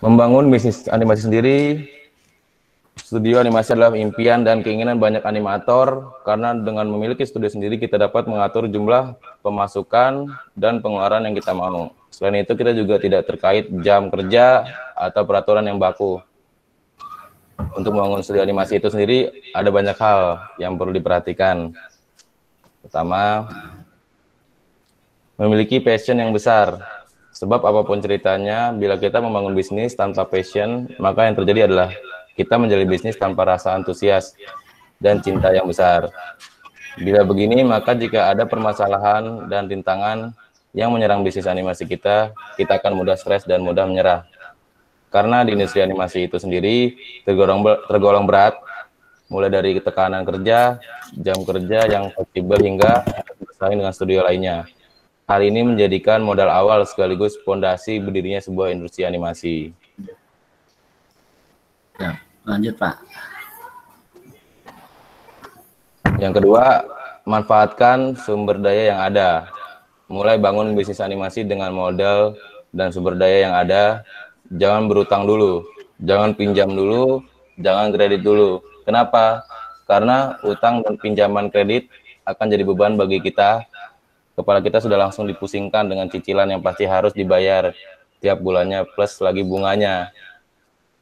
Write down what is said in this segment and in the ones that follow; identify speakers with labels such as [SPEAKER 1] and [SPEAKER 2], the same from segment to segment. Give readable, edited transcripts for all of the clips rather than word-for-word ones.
[SPEAKER 1] Membangun bisnis animasi sendiri, studio animasi adalah impian dan keinginan banyak animator, karena dengan memiliki studio sendiri kita dapat mengatur jumlah pemasukan dan pengeluaran yang kita mau. Selain itu kita juga tidak terkait jam kerja atau peraturan yang baku. Untuk membangun studio animasi itu sendiri ada banyak hal yang perlu diperhatikan. Pertama, memiliki passion yang besar. Sebab apapun ceritanya, bila kita membangun bisnis tanpa passion, maka yang terjadi adalah kita menjalani bisnis tanpa rasa antusias dan cinta yang besar. Bila begini, maka jika ada permasalahan dan rintangan yang menyerang bisnis animasi kita akan mudah stres dan mudah menyerah. Karena di industri animasi itu sendiri tergolong berat, mulai dari tekanan kerja, jam kerja yang fleksibel hingga bersaing dengan studio lainnya. Hal ini menjadikan modal awal sekaligus fondasi berdirinya sebuah industri animasi.
[SPEAKER 2] Ya, lanjut Pak.
[SPEAKER 1] Yang kedua, manfaatkan sumber daya yang ada. Mulai bangun bisnis animasi dengan modal dan sumber daya yang ada. Jangan berutang dulu, jangan pinjam dulu, jangan kredit dulu. Kenapa? Karena utang dan pinjaman kredit akan jadi beban bagi kita. Kepala kita sudah langsung dipusingkan dengan cicilan yang pasti harus dibayar tiap bulannya plus lagi bunganya.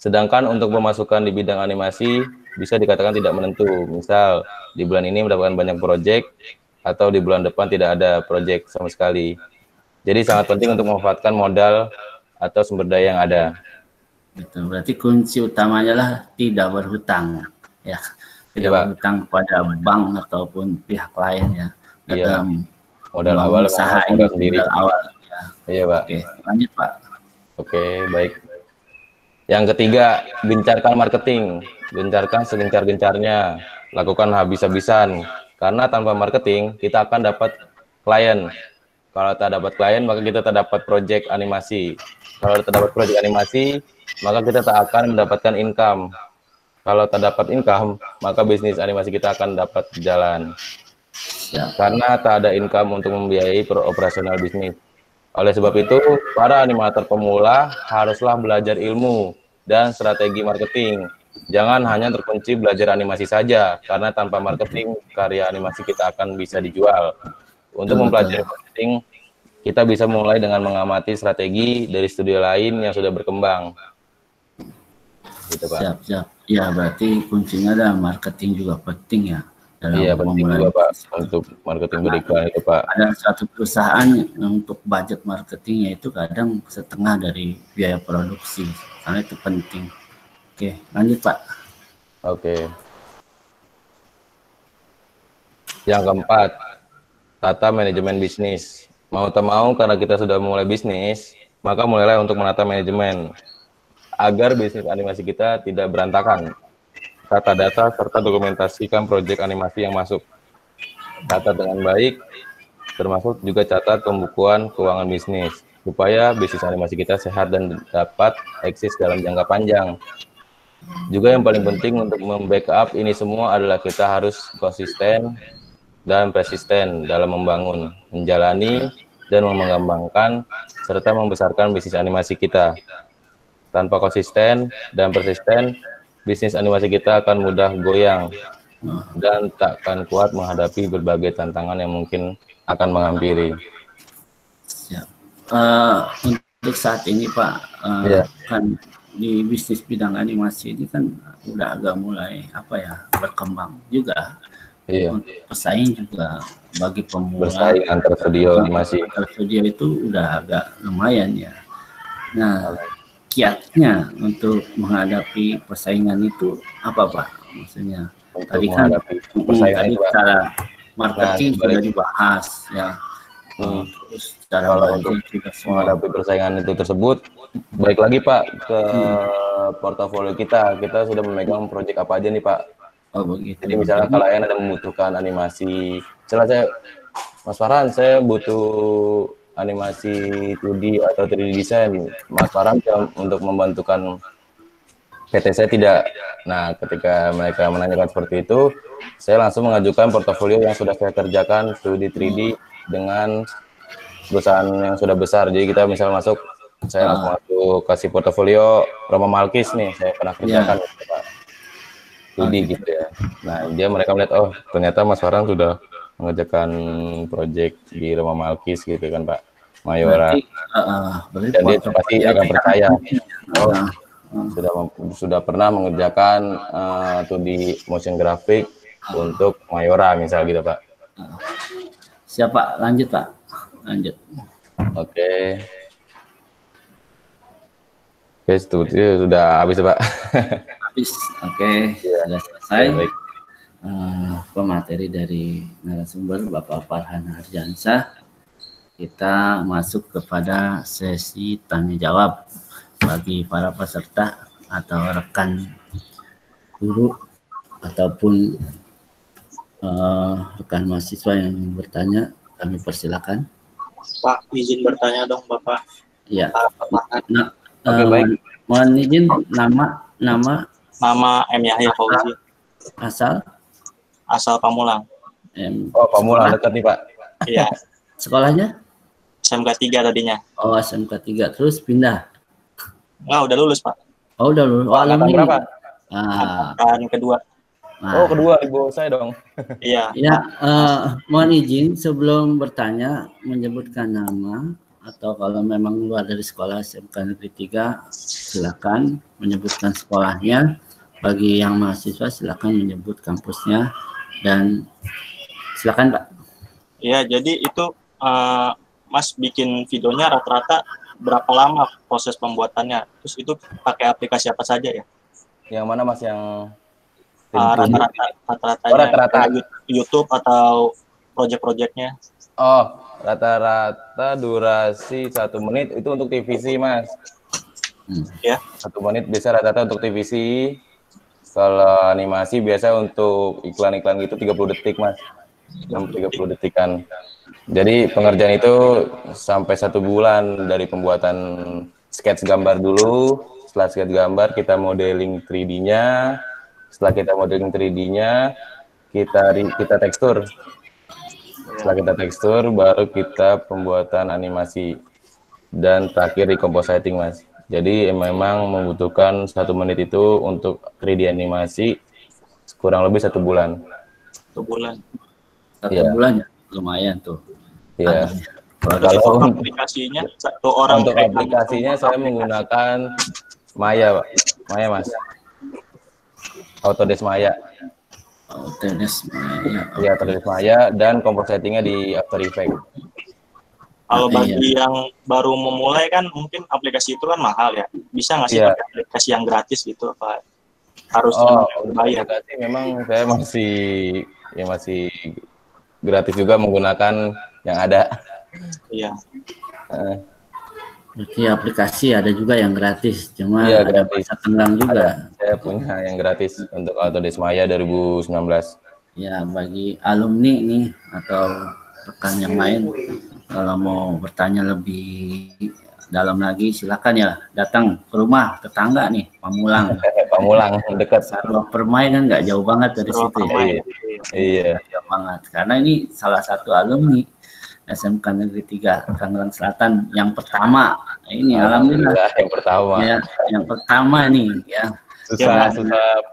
[SPEAKER 1] Sedangkan untuk pemasukan di bidang animasi bisa dikatakan tidak menentu. Misal di bulan ini mendapatkan banyak proyek atau di bulan depan tidak ada proyek sama sekali. Jadi sangat penting untuk memanfaatkan modal atau sumber daya yang ada.
[SPEAKER 2] Itu berarti kunci utamanya lah tidak berhutang, ya. Tidak berhutang pada bank ataupun pihak lain, ya.
[SPEAKER 1] Iya. Modal awal
[SPEAKER 2] usaha ini sendiri. Modal awal, ya.
[SPEAKER 1] Iya Pak.
[SPEAKER 2] Oke, lanjut Pak.
[SPEAKER 1] Oke, baik. Yang ketiga, gencarkan marketing. Gencarkan segencar-gencarnya. Lakukan habis-habisan. Karena tanpa marketing, kita akan dapat klien. Kalau tak dapat klien, maka kita tak dapat proyek animasi. Kalau tak dapat proyek animasi, maka kita tak akan mendapatkan income. Kalau tak dapat income, maka bisnis animasi kita akan dapat jalan. Karena tak ada income untuk membiayai operasional bisnis. Oleh sebab itu, para animator pemula haruslah belajar ilmu dan strategi marketing. Jangan hanya terkunci belajar animasi saja, karena tanpa marketing, karya animasi kita akan bisa dijual. Untuk mempelajari marketing, kita bisa mulai dengan mengamati strategi dari studio lain yang sudah berkembang. Gitu, Pak.
[SPEAKER 2] Siap. Ya, berarti kuncinya adalah marketing juga penting, ya.
[SPEAKER 1] Iya, penting juga Pak untuk marketing beriklan itu Pak.
[SPEAKER 2] Ada satu perusahaan untuk budget marketingnya itu kadang setengah dari biaya produksi, karena itu penting. Oke, lanjut Pak.
[SPEAKER 1] Oke. Yang keempat, tata manajemen bisnis. Mau tak mau karena kita sudah mulai bisnis, maka mulailah untuk menata manajemen agar bisnis animasi kita tidak berantakan. Tata data serta dokumentasikan proyek animasi yang masuk. Catat dengan baik, termasuk juga catat pembukuan keuangan bisnis, supaya bisnis animasi kita sehat dan dapat eksis dalam jangka panjang. Juga yang paling penting untuk membackup ini semua adalah kita harus konsisten dan persisten dalam membangun, menjalani, dan mengembangkan, serta membesarkan bisnis animasi kita. Tanpa konsisten dan persisten, bisnis animasi kita akan mudah goyang dan tak akan kuat menghadapi berbagai tantangan yang mungkin akan menghampiri.
[SPEAKER 2] Ya. Untuk saat ini Pak, kan di bisnis bidang animasi ini kan udah agak mulai berkembang juga.
[SPEAKER 1] Iya.
[SPEAKER 2] Untuk pesaing juga bagi pemula.
[SPEAKER 1] Bersaing antar studio animasi.
[SPEAKER 2] Antar studio itu udah agak lumayan, ya. Nah, kiatnya untuk menghadapi persaingan itu apa Pak? Maksudnya untuk tadi kan tadi cara marketing sudah dibahas, ya. Terus
[SPEAKER 1] kalau untuk menghadapi persaingan itu tersebut, balik lagi Pak ke portofolio kita sudah memegang proyek apa aja nih Pak.
[SPEAKER 2] Oh begitu.
[SPEAKER 1] Jadi misalnya klien ada membutuhkan animasi, misalnya Mas Farhan, saya butuh animasi 2D atau 3D desain, Mas Farhan untuk membantukan PT saya tidak. Nah, ketika mereka menanyakan seperti itu, saya langsung mengajukan portofolio yang sudah saya kerjakan 2D 3D dengan perusahaan yang sudah besar. Jadi kita misal masuk Saya langsung masuk kasih portofolio Roma Malkis nih, saya pernah kerjakan gitu, Pak. Studi gitu ya. Nah, mereka melihat, oh ternyata Mas Farhan sudah mengerjakan proyek di Roma Malkis gitu kan, Pak. Mayora.
[SPEAKER 2] Berarti
[SPEAKER 1] Dan dia pasti akan percaya, oh sudah pernah mengerjakan studi motion graphic untuk Mayora misal gitu, Pak.
[SPEAKER 2] Siapa? Lanjut, Pak. Lanjut.
[SPEAKER 1] Oke. Oke, studi sudah habis, Pak.
[SPEAKER 2] Habis. Oke, sudah selesai. Baik. Pemateri dari narasumber Bapak Farhan Ardiansyah. Kita masuk kepada sesi tanya jawab bagi para peserta atau rekan guru ataupun rekan mahasiswa yang bertanya, kami persilakan.
[SPEAKER 3] Pak, izin bertanya dong, Bapak.
[SPEAKER 2] Iya. Oke, baik. Mohon izin nama
[SPEAKER 3] M. Yahya Fauzi. Asal Pamulang.
[SPEAKER 1] Oh, Pamulang dekat nih, Pak.
[SPEAKER 3] Iya.
[SPEAKER 2] Sekolahnya?
[SPEAKER 3] SMK 3 tadinya.
[SPEAKER 2] Oh, SMK 3. Terus pindah?
[SPEAKER 3] Enggak, udah lulus, Pak.
[SPEAKER 2] Oh, udah lulus. Oh,
[SPEAKER 1] angkatan berapa?
[SPEAKER 3] Angkatan kedua.
[SPEAKER 1] Nah. Oh, kedua, di bawah saya dong.
[SPEAKER 3] Iya.
[SPEAKER 2] Ya, mohon izin sebelum bertanya menyebutkan nama atau kalau memang luar dari sekolah SMK Negeri 3 silakan menyebutkan sekolahnya. Bagi yang mahasiswa silakan menyebut kampusnya dan silakan, Pak.
[SPEAKER 3] Iya, jadi itu Mas bikin videonya rata-rata berapa lama proses pembuatannya? Terus itu pakai aplikasi apa saja ya?
[SPEAKER 1] Yang mana, Mas, yang
[SPEAKER 3] rata-rata YouTube atau project-projectnya?
[SPEAKER 1] Oh, rata-rata durasi 1 menit itu untuk TVC, Mas.
[SPEAKER 3] Ya.
[SPEAKER 1] 1 menit bisa rata-rata untuk TVC. Kalau animasi biasa untuk iklan-iklan gitu 30 detik, Mas. 30 detikan. Jadi pengerjaan itu sampai 1 bulan dari pembuatan sketch gambar dulu. Setelah sketch gambar kita modeling 3D-nya. Setelah kita modeling 3D-nya, kita tekstur. Setelah kita tekstur, baru kita pembuatan animasi. Dan terakhir recompositing, Mas. Jadi memang membutuhkan 1 menit itu untuk 3D animasi kurang lebih 1 bulan.
[SPEAKER 3] 1 bulan.
[SPEAKER 2] 1 bulan ya, lumayan tuh.
[SPEAKER 1] Iya.
[SPEAKER 3] Kalau aplikasinya
[SPEAKER 1] untuk aplikasinya saya menggunakan Maya, Pak. Maya, Mas. Autodesk Maya.
[SPEAKER 2] Autodesk Maya.
[SPEAKER 1] Iya, Autodesk Maya dan compositingnya di After Effects.
[SPEAKER 3] Kalau bagi yang baru memulai kan mungkin aplikasi itu kan mahal ya. Bisa nggak sih pakai aplikasi yang gratis gitu, Pak? Harus bayar.
[SPEAKER 1] Aplikasi memang saya masih gratis juga menggunakan yang ada.
[SPEAKER 3] Iya.
[SPEAKER 2] Berarti aplikasi ada juga yang gratis, cuma
[SPEAKER 1] ada
[SPEAKER 2] bahasa tenggang juga.
[SPEAKER 1] Saya punya yang gratis untuk Autodesk Maya 2019.
[SPEAKER 2] Ya, bagi alumni nih atau rekan yang lain, kalau mau bertanya lebih dalam lagi, silakan ya datang ke rumah tetangga nih, Pamulang.
[SPEAKER 1] Pamulang dekat.
[SPEAKER 2] Sarwa Permai kan nggak jauh banget dari situ ya.
[SPEAKER 1] Iya.
[SPEAKER 2] Jauh banget. Karena ini salah satu alumni SMK Negeri 3 Tangerang Selatan yang pertama. Ini alhamdulillah
[SPEAKER 1] yang pertama.
[SPEAKER 2] Ya, yang pertama nih ya.
[SPEAKER 1] Susah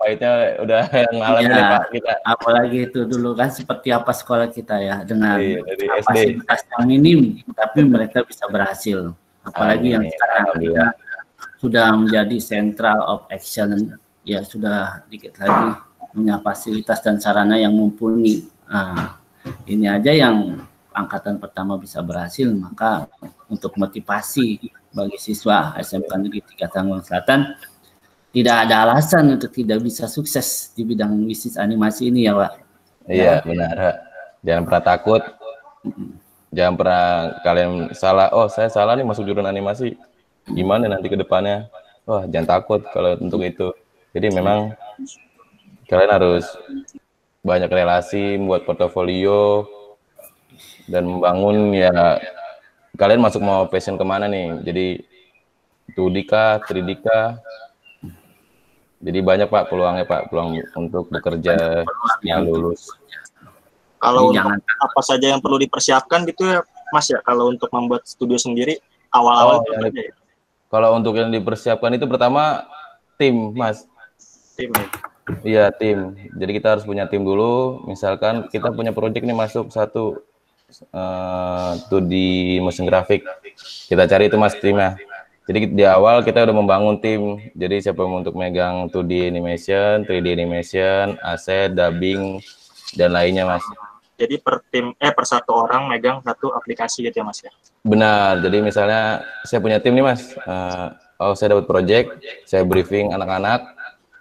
[SPEAKER 1] pahitnya udah ngalamin ya, Pak kita.
[SPEAKER 2] Apalagi itu dulu kan seperti apa sekolah kita ya dengan
[SPEAKER 1] kapasitas
[SPEAKER 2] yang minim, tapi mereka bisa berhasil. Apalagi yang sekarang kita sudah menjadi Central of Excellence, ya sudah dikit lagi punya fasilitas dan sarana yang mumpuni. Nah, ini aja yang angkatan pertama bisa berhasil, maka untuk motivasi bagi siswa SMK Negeri 3 Tangerang Selatan tidak ada alasan untuk tidak bisa sukses di bidang bisnis animasi ini ya, Pak.
[SPEAKER 1] Iya, benar. Jangan pernah takut. Jangan pernah kalian salah, oh saya salah nih masuk jurusan animasi. Gimana nanti ke depannya? Wah, jangan takut kalau untuk itu. Jadi memang kalian harus banyak relasi, membuat portofolio, dan membangun ya, kalian masuk mau passion kemana nih? Jadi 2D kah, 3D kah? Jadi banyak Pak peluangnya Pak, peluang untuk bekerja yang lulus.
[SPEAKER 3] Kalau apa saja yang perlu dipersiapkan gitu ya Mas ya, kalau untuk membuat studio sendiri awal-awal
[SPEAKER 1] Kalau untuk yang dipersiapkan itu pertama tim, Mas.
[SPEAKER 3] Tim ya.
[SPEAKER 1] Iya, tim. Jadi kita harus punya tim dulu. Misalkan kita punya project nih masuk satu tuh di motion graphic. Kita cari itu Mas timnya. Jadi di awal kita udah membangun tim. Jadi siapa yang untuk megang 2D animation, 3D animation, aset, dubbing, dan lainnya, Mas.
[SPEAKER 3] Jadi per satu orang megang satu aplikasi gitu ya, Mas ya.
[SPEAKER 1] Benar. Jadi misalnya saya punya tim nih, Mas. Saya dapat project, saya briefing anak-anak.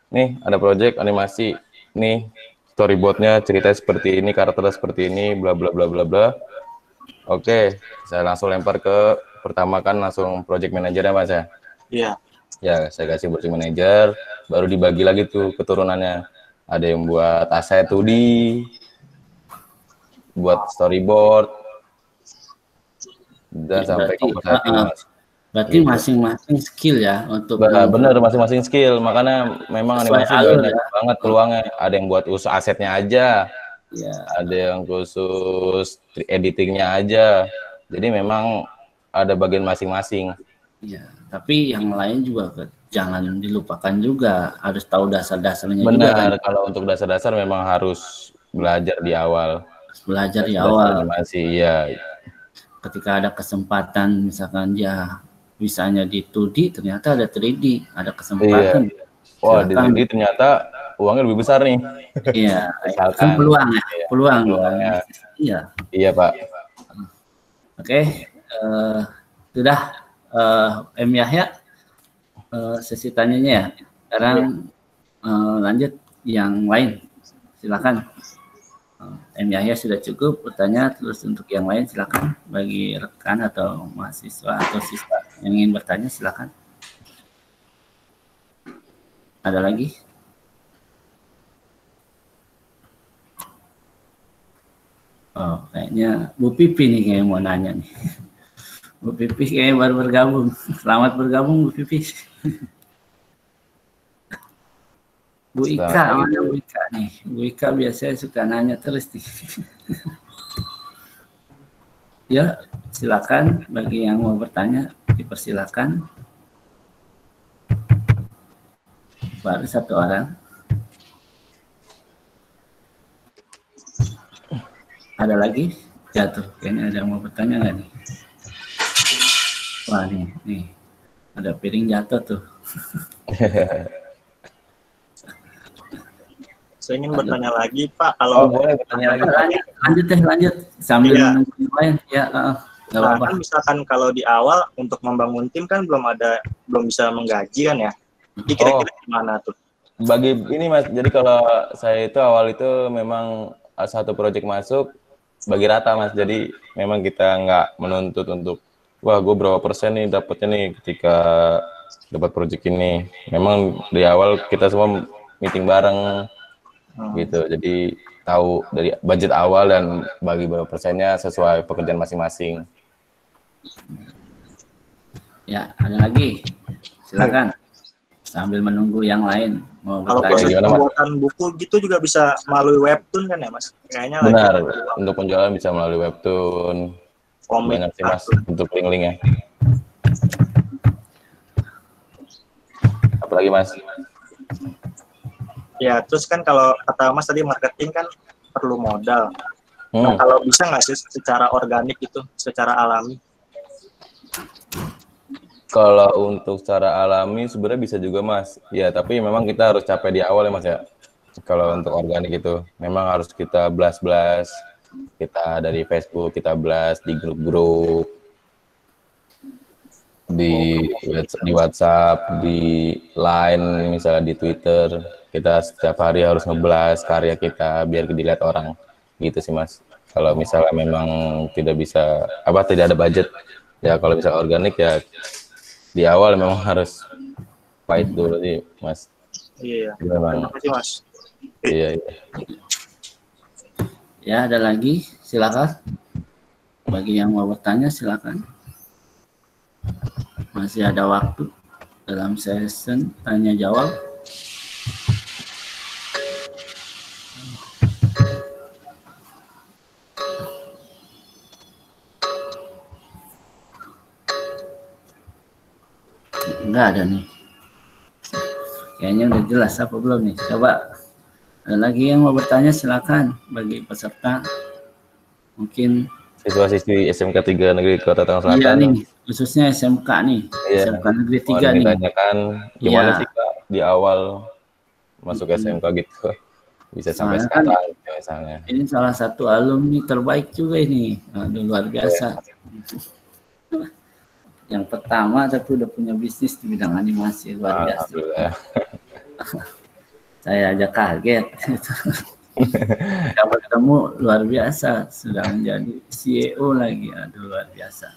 [SPEAKER 1] Nih ada project animasi. Nih storyboardnya ceritanya seperti ini, karakternya seperti ini, bla bla bla bla bla. Oke, saya langsung lempar ke pertama kan langsung project manajernya Mas ya.
[SPEAKER 3] Iya.
[SPEAKER 1] Ya, saya kasih project manager, baru dibagi lagi tuh keturunannya. Ada yang buat aset 2D, buat storyboard, dan
[SPEAKER 2] Ya,
[SPEAKER 1] sampai komposisi Mas.
[SPEAKER 2] Berarti masing-masing skill ya untuk
[SPEAKER 1] Benar, masing-masing skill. Makanya memang
[SPEAKER 2] sesuai
[SPEAKER 1] animasi
[SPEAKER 2] alur
[SPEAKER 1] banyak
[SPEAKER 2] ya.
[SPEAKER 1] banget peluangnya. Ada yang buat usaha asetnya aja,
[SPEAKER 2] Ya,
[SPEAKER 1] ada yang khusus editingnya aja. Jadi memang ada bagian masing-masing.
[SPEAKER 2] ya. Tapi yang lain juga jangan dilupakan juga, harus tahu dasar-dasarnya juga kan.
[SPEAKER 1] Benar, kalau untuk dasar-dasar memang harus belajar di awal.
[SPEAKER 2] Harus belajar di
[SPEAKER 1] Dasar
[SPEAKER 2] awal.
[SPEAKER 1] animasi, iya.
[SPEAKER 2] Ketika ada kesempatan, misalkan dia bisanya di 2D, ternyata ada 3D, ada kesempatan.
[SPEAKER 1] Iya. Wah, di
[SPEAKER 2] Silakan.
[SPEAKER 1] 3D ternyata uangnya lebih besar nih.
[SPEAKER 2] Iya,
[SPEAKER 1] Misalkan.
[SPEAKER 2] kan peluang ya,
[SPEAKER 1] Iya,
[SPEAKER 2] peluang.
[SPEAKER 1] peluangnya.
[SPEAKER 2] Iya.
[SPEAKER 1] Iya, Pak.
[SPEAKER 2] Oke, sudah M Yahya sesi tanyanya ya. Sekarang lanjut yang lain. Silakan. M Yahya sudah cukup bertanya, terus untuk yang lain silakan bagi rekan atau mahasiswa atau siswa yang ingin bertanya silakan. Ada lagi? Oh, kayaknya Bu Pipi nih kayak mau nanya nih. Bu Pipi kayaknya baru bergabung. Selamat bergabung Bu Pipi. Bu Ika, mana Bu Ika nih? Bu Ika biasanya suka nanya terus nih. Ya, silakan bagi yang mau bertanya, dipersilakan. Baru satu orang. Ada lagi? Jatuh. Kayaknya ada yang mau bertanya nggak nih? Wah, nih. Ada piring jatuh tuh.
[SPEAKER 3] Saya ingin bertanya lagi, Pak. Kalau
[SPEAKER 1] boleh bertanya lagi.
[SPEAKER 2] Lanjut sambil menunggu yang lain. Ya, nggak
[SPEAKER 3] nah,
[SPEAKER 2] apa-apa.
[SPEAKER 3] kan misalkan kalau di awal untuk membangun tim kan belum bisa menggaji kan ya. Jadi kira-kira gimana tuh?
[SPEAKER 1] Bagi ini Mas, jadi kalau saya itu awal itu memang satu proyek masuk bagi rata Mas. Jadi memang kita nggak menuntut untuk wah gue berapa persen nih dapatnya nih ketika dapat proyek ini. Memang di awal kita semua meeting bareng gitu. Jadi tahu dari budget awal dan bagi berapa persennya sesuai pekerjaan masing-masing.
[SPEAKER 2] Ya, ada lagi. Silakan. Sambil menunggu yang lain mau
[SPEAKER 3] Kalau proses pembuatan buku gitu juga bisa melalui webtoon kan ya Mas? Kayaknya
[SPEAKER 1] benar. Untuk penjualan bisa melalui webtoon.
[SPEAKER 3] Komik,
[SPEAKER 1] banyak sih Mas untuk link-linknya. Apalagi Mas?
[SPEAKER 3] Ya, terus kan kalau kata Mas tadi marketing kan perlu modal. Nah, kalau bisa nggak sih secara organik itu, secara alami?
[SPEAKER 1] Kalau untuk secara alami sebenarnya bisa juga Mas. Ya, tapi memang kita harus capek di awal ya Mas ya. Kalau untuk organik itu memang harus kita blast-blast. Kita dari Facebook, kita blast di grup-grup, di WhatsApp, di Line, misalnya di Twitter. Kita setiap hari harus ngeblas karya kita biar dilihat orang. Gitu sih Mas. Kalau misalnya memang tidak ada budget, ya kalau bisa organik ya di awal memang harus fight dulu sih Mas.
[SPEAKER 3] Iya.
[SPEAKER 1] Terima
[SPEAKER 3] kasih Mas.
[SPEAKER 1] Iya.
[SPEAKER 2] Ya, ada lagi, silakan. Bagi yang mau bertanya silakan. Masih ada waktu dalam session tanya jawab. Enggak ada nih. Kayaknya udah jelas apa belum nih? Coba ada lagi yang mau bertanya, silakan bagi peserta. Mungkin
[SPEAKER 1] siswa-siswi SMK 3 Negeri Kota Tangerang
[SPEAKER 2] iya
[SPEAKER 1] Selatan.
[SPEAKER 2] nih, khususnya SMK nih,
[SPEAKER 1] Iya.
[SPEAKER 2] SMK Negeri 3 nih.
[SPEAKER 1] Ditanyakan gimana
[SPEAKER 2] Iya.
[SPEAKER 1] sih Kak di awal masuk SMK gitu bisa sampai
[SPEAKER 2] Soalnya
[SPEAKER 1] sekarang
[SPEAKER 2] kan
[SPEAKER 1] gitu, misalnya.
[SPEAKER 2] ini salah satu alumni terbaik juga ini. Aduh, luar biasa. Yang pertama tapi udah punya bisnis di bidang animasi, luar biasa.
[SPEAKER 1] Alhamdulillah.
[SPEAKER 2] Saya aja kaget. Kita bertemu luar biasa, sudah menjadi CEO lagi, aduh luar biasa.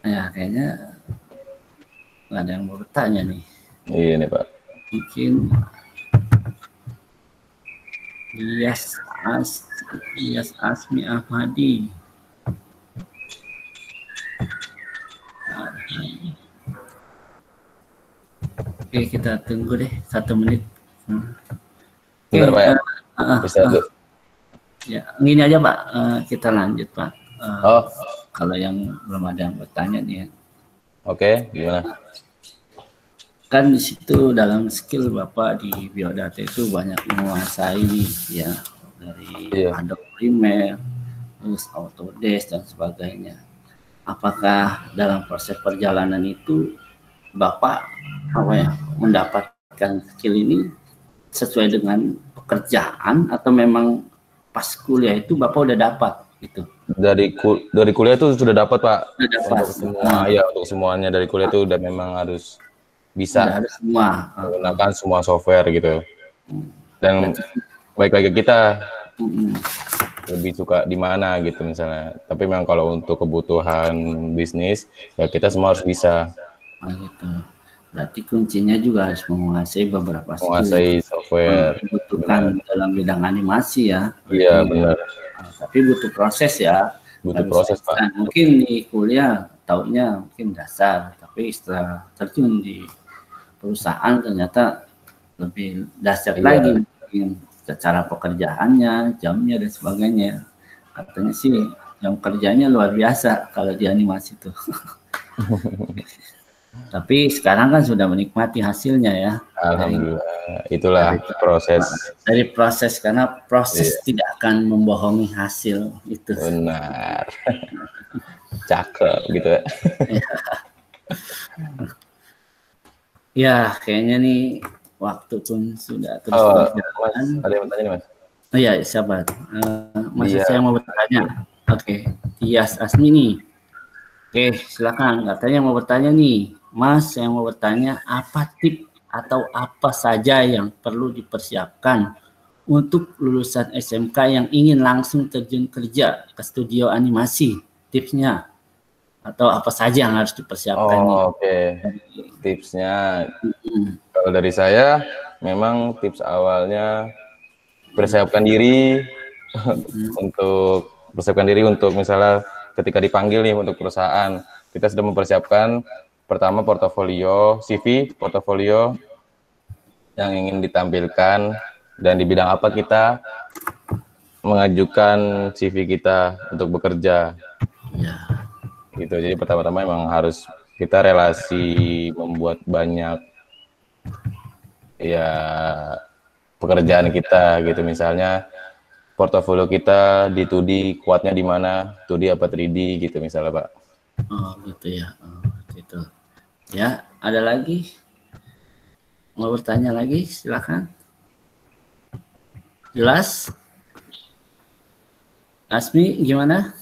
[SPEAKER 2] Ya kayaknya nggak ada yang mau bertanya nih.
[SPEAKER 1] Iya nih Pak.
[SPEAKER 2] Mungkin Iyas Asmi Ahmadi. Oke, kita tunggu deh 1 menit. Oke,
[SPEAKER 1] Bentar, Pak, ya? Bisa tuh.
[SPEAKER 2] ya, gini aja Pak, kita lanjut Pak.
[SPEAKER 1] Oh,
[SPEAKER 2] Kalau yang belum ada yang bertanya nih ya.
[SPEAKER 1] oke, gimana?
[SPEAKER 2] Kan di situ dalam skill Bapak di biodata itu banyak menguasai ya, dari Adobe Premiere, terus Autodesk dan sebagainya. Apakah dalam proses perjalanan itu Bapak mendapatkan skill ini sesuai dengan pekerjaan atau memang pas kuliah itu Bapak udah dapat gitu?
[SPEAKER 1] Dari kuliah itu sudah dapat Pak.
[SPEAKER 2] Sudah dapat.
[SPEAKER 1] Untuk semua ya, untuk semuanya dari kuliah itu udah memang harus bisa
[SPEAKER 2] ada semua
[SPEAKER 1] menggunakan semua software gitu. Dan baik lagi kita lebih suka di mana gitu misalnya. Tapi memang kalau untuk kebutuhan bisnis ya kita semua harus bisa.
[SPEAKER 2] Gitu. Berarti kuncinya juga harus menguasai beberapa skill.
[SPEAKER 1] Menguasai software.
[SPEAKER 2] Dibutuhkan dalam bidang animasi ya.
[SPEAKER 1] Iya benar.
[SPEAKER 2] Tapi butuh proses ya.
[SPEAKER 1] Butuh proses Pak.
[SPEAKER 2] Nah, mungkin di kuliah taunya mungkin dasar, tapi setelah terjun di perusahaan ternyata lebih dasar lagi, mungkin cara pekerjaannya, jamnya dan sebagainya. Katanya sih jam kerjanya luar biasa kalau di animasi itu. Tapi sekarang kan sudah menikmati hasilnya ya.
[SPEAKER 1] Alhamdulillah, itulah proses.
[SPEAKER 2] Dari proses, karena proses tidak akan membohongi hasil itu.
[SPEAKER 1] Benar. Cakep gitu ya.
[SPEAKER 2] Ya, kayaknya nih waktu pun sudah terus
[SPEAKER 1] Mas, ada yang bertanya nih Mas?
[SPEAKER 2] Oh iya, siapa? Mas saya mau bertanya. Oke, Iyas Asmi nih. Oke, silakan. Katanya mau bertanya nih. Mas, saya mau bertanya, apa tip atau apa saja yang perlu dipersiapkan untuk lulusan SMK yang ingin langsung terjun kerja ke studio animasi? Tipsnya atau apa saja yang harus dipersiapkan?
[SPEAKER 1] Oke. Tipsnya, kalau dari saya, memang tips awalnya persiapkan diri untuk misalnya ketika dipanggil nih untuk perusahaan, kita sudah mempersiapkan pertama portofolio, CV, portofolio yang ingin ditampilkan dan di bidang apa kita mengajukan CV kita untuk bekerja. Ya. Gitu. Jadi pertama-tama memang harus kita relasi membuat banyak ya pekerjaan kita gitu, misalnya portofolio kita di 2D kuatnya di mana, 2D apa 3D gitu misalnya Pak.
[SPEAKER 2] Oh gitu ya, gitu. Ya, ada lagi? Mau bertanya lagi? Silakan. Jelas? Asmi, gimana?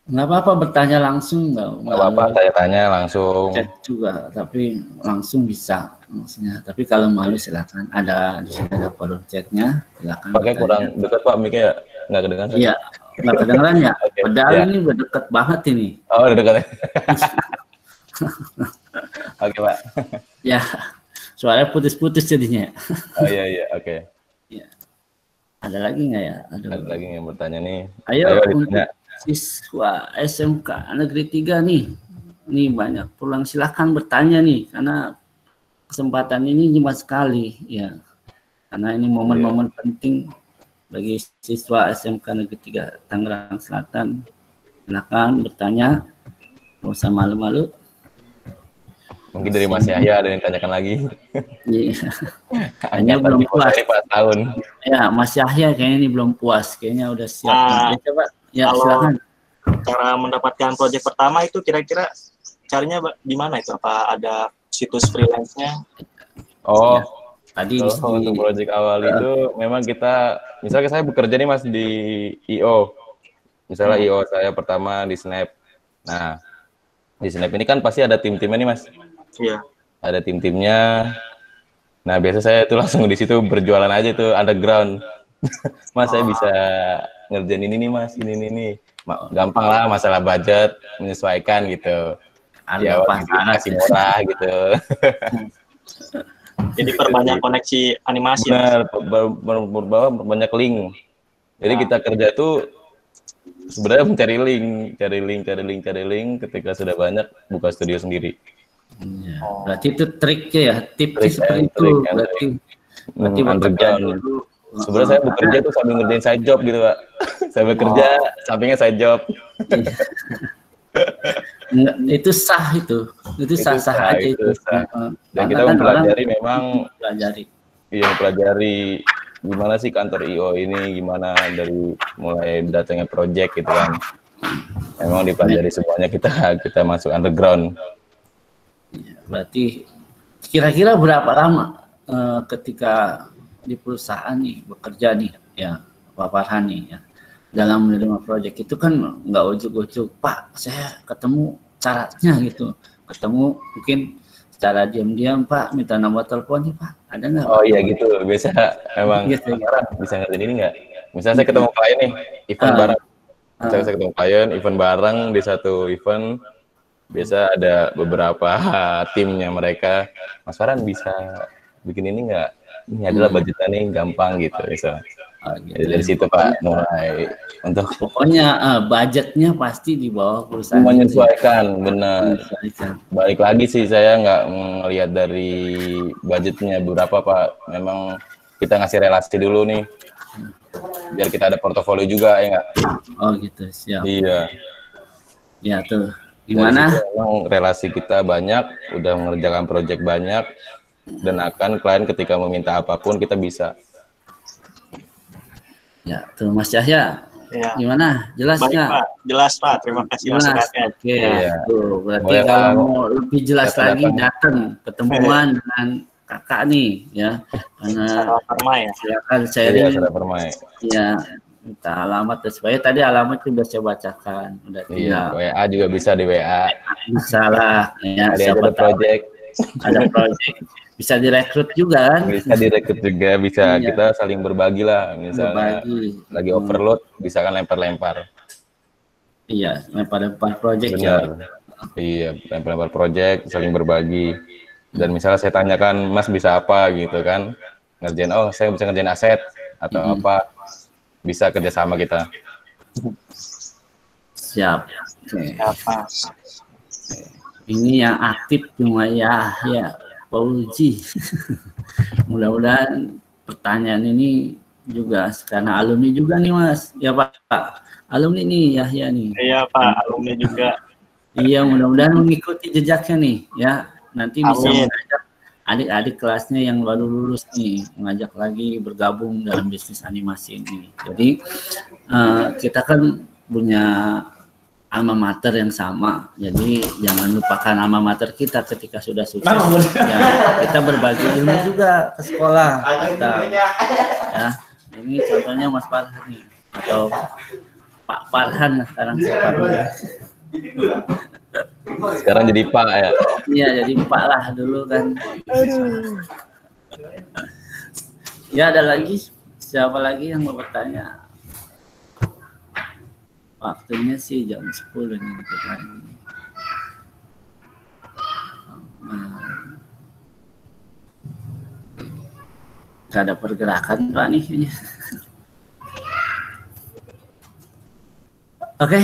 [SPEAKER 2] Nggak apa-apa bertanya langsung, nggak
[SPEAKER 1] apa-apa tanya-tanya langsung.
[SPEAKER 2] Chat juga, tapi langsung bisa maksudnya. Tapi kalau malu silakan, ada di sini ada forum chatnya, silakan.
[SPEAKER 1] Pakai kurang dekat Pak, mic-nya ya? Nggak kedengaran?
[SPEAKER 2] Iya, nggak kedengaran ya. Okay. Padahal ini udah dekat banget ini.
[SPEAKER 1] Oh, udah dekat. Oke Pak.
[SPEAKER 2] Ya, suaranya putus-putus jadinya.
[SPEAKER 1] Oh iya, oke.
[SPEAKER 2] Ya. Ada lagi nggak ya?
[SPEAKER 1] Ada lagi yang bertanya nih.
[SPEAKER 2] Ayo untuk siswa SMK Negeri 3 nih. Nih banyak pulang, silahkan bertanya nih, karena kesempatan ini cuma sekali ya. Karena ini momen-momen penting bagi siswa SMK Negeri 3 Tangerang Selatan Silakan bertanya, nggak usah malu-malu.
[SPEAKER 1] Mungkin dari Mas Yahya ada yang tanyakan lagi.
[SPEAKER 2] Iya. Kayaknya belum puas.
[SPEAKER 1] Tahun.
[SPEAKER 2] Ya, Mas Yahya kayaknya ini belum puas. Kayaknya udah siap. Ya, coba. Ya,
[SPEAKER 3] kalau
[SPEAKER 2] silakan.
[SPEAKER 3] Cara mendapatkan proyek pertama itu kira-kira caranya gimana itu? Apa ada situs freelance-nya?
[SPEAKER 2] Oh, ya. Tadi
[SPEAKER 1] untuk proyek awal itu memang kita, misalnya saya bekerja nih Mas di IO. Misalnya IO saya pertama di Snap. Nah, di Snap ini kan pasti ada tim-timnya nih Mas.
[SPEAKER 3] Iya.
[SPEAKER 1] Ada tim-timnya. Nah, biasa saya itu langsung di situ berjualan aja tuh underground. Mas, saya bisa ngerjain ini nih Mas, ini. Gampang lah, masalah budget, menyesuaikan gitu. Ya, kasih murah gitu.
[SPEAKER 3] Jadi perbanyak koneksi animasi.
[SPEAKER 1] Benar, banyak link. Jadi kita kerja tuh sebenarnya mencari cari link. Ketika sudah banyak, buka studio sendiri.
[SPEAKER 2] Ya, berarti itu triknya ya, tipsnya seperti itu. Berarti
[SPEAKER 1] underground. Sebenarnya saya bekerja tuh sambil ngerjain side job gitu Pak. Saya bekerja, sampingnya side job.
[SPEAKER 2] Itu sah itu sah aja itu.
[SPEAKER 1] Dan kita mempelajari memang mempelajari gimana sih kantor IO ini, gimana dari mulai datangnya project gitu kan. Memang dipelajari semuanya, kita masuk underground.
[SPEAKER 2] Berarti kira-kira berapa lama ketika di perusahaan nih bekerja nih ya Pak Farhan nih ya, dalam menerima proyek itu kan nggak ujuk-ujuk Pak saya ketemu syaratnya gitu, ketemu mungkin secara diam-diam Pak minta nomor teleponnya Pak, ada nggak?
[SPEAKER 1] Oh iya gitu, biasa emang gitu. Bisa ngerti ini nggak? Misalnya saya ketemu klien nih, event bareng. Misalnya saya ketemu klien, event bareng di satu event, biasa ada beberapa timnya mereka, Mas Farhan bisa bikin ini nggak? Ini adalah budgetnya nih, gampang gitu. Gitu. Jadi dari situ Pak mulai untuk
[SPEAKER 2] pokoknya budgetnya pasti di bawah perusahaan.
[SPEAKER 1] Menyesuaikan, benar. Balik lagi sih saya nggak melihat dari budgetnya berapa Pak. Memang kita ngasih relasi dulu nih, biar kita ada portofolio juga ya nggak?
[SPEAKER 2] Oh gitu, siap.
[SPEAKER 1] Iya.
[SPEAKER 2] Ya tuh. Gimana?
[SPEAKER 1] Memang relasi kita banyak, udah mengerjakan proyek banyak, dan akan klien ketika meminta apapun kita bisa.
[SPEAKER 2] Ya, tuh Mas Yahya. Ya. Gimana? Jelas nggak?
[SPEAKER 3] Pak, jelas Pak. Terima kasih masukannya.
[SPEAKER 2] Oke. Ya. Tuh, berarti kalau mau lebih jelas lagi datang ketemuan dengan kakak nih ya. Karena silakan sharing. Ya, minta alamat dan sebagainya. Tadi alamat sudah saya bacakan. Udah tinggal.
[SPEAKER 1] WA juga bisa di WA.
[SPEAKER 2] Bisa lah. Ya,
[SPEAKER 1] ada project.
[SPEAKER 2] Ada project. Bisa direkrut juga kan?
[SPEAKER 1] Bisa direkrut juga, bisa kita saling berbagi lah. Misalnya lagi overload, bisa kan lempar-lempar.
[SPEAKER 2] Iya, lempar-lempar project.
[SPEAKER 1] Benar. Iya, lempar-lempar project, saling berbagi. Dan misalnya saya tanyakan, Mas bisa apa gitu kan? Ngerjain, saya bisa ngerjain aset atau apa? Bisa kerjasama kita.
[SPEAKER 2] Siap. Siapa? Ini yang aktif cuma ya. Pak Uji, mudah-mudahan pertanyaan ini juga karena alumni juga nih Mas, ya Pak, alumni nih Yahya nih.
[SPEAKER 3] Iya Pak, alumni juga.
[SPEAKER 2] Iya, mudah-mudahan mengikuti jejaknya nih, ya nanti bisa mengajak adik-adik kelasnya yang baru lulus nih, mengajak lagi bergabung dalam bisnis animasi ini. Jadi kita kan punya alma mater yang sama, jadi jangan lupakan alma mater kita ketika sudah sukses. Ya, kita berbagi ilmu juga ke sekolah. Kita, ya, ini contohnya Mas Farhan nih, atau Pak Farhan sekarang siapa dulu?
[SPEAKER 1] Sekarang jadi Pak ya?
[SPEAKER 2] Iya, jadi Pak lah dulu kan. Ya, ada lagi? Siapa lagi yang mau bertanya? Waktunya sih jam 10 nih. Gak ada pergerakan Pak nih. Oke,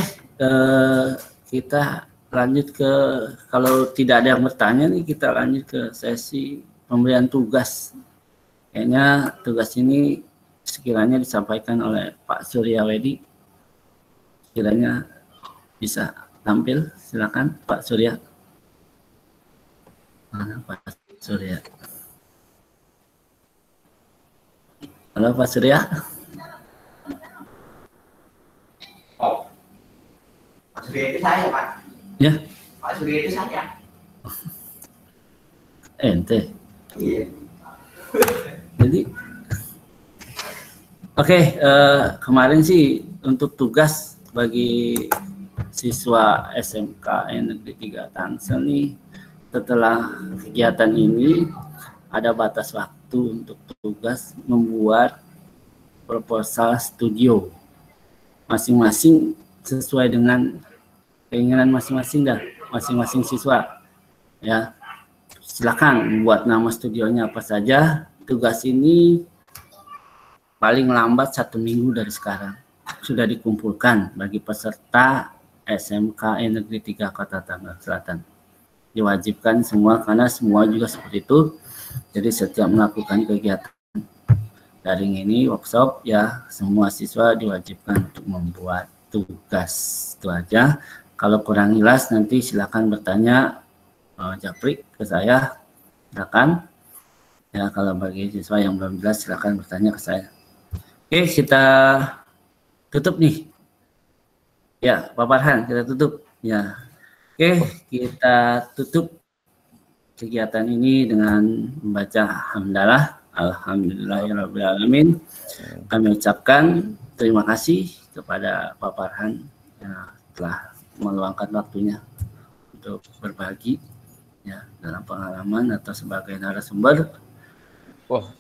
[SPEAKER 2] kita lanjut ke, kalau tidak ada yang bertanya nih, kita lanjut ke sesi pemberian tugas. Kayaknya tugas ini sekiranya disampaikan oleh Pak Suryawedi. Kiranya bisa tampil, silakan Pak Surya. Mana Pak Surya? Halo Pak Surya.
[SPEAKER 4] Oh, Pak Surya itu saya, Pak.
[SPEAKER 2] Ya.
[SPEAKER 4] Pak Surya itu saya.
[SPEAKER 2] Ente.
[SPEAKER 4] Iya.
[SPEAKER 2] Jadi, oke, kemarin sih untuk tugas bagi siswa SMK Negeri 3 Tangsel nih, setelah kegiatan ini ada batas waktu untuk tugas membuat proposal studio masing-masing sesuai dengan keinginan masing-masing dah, masing-masing siswa ya. Silakan buat nama studionya apa saja. Tugas ini paling lambat 1 minggu dari sekarang sudah dikumpulkan bagi peserta SMK Negeri 3 Kota Tangerang Selatan. Diwajibkan semua karena semua juga seperti itu. Jadi setiap melakukan kegiatan daring ini, workshop ya, semua siswa diwajibkan untuk membuat tugas. Itu aja. Kalau kurang jelas nanti silakan bertanya Japri ke saya, silakan. Ya, kalau bagi siswa yang belum jelas silakan bertanya ke saya. Oke, kita tutup nih. Ya, Pak Farhan, kita tutup. Ya. Oke, kita tutup kegiatan ini dengan membaca hamdalah. Alhamdulillahirabbil alamin. Kami ucapkan terima kasih kepada Pak Farhan yang telah meluangkan waktunya untuk berbagi ya dalam pengalaman atau sebagai narasumber.
[SPEAKER 1] Wah,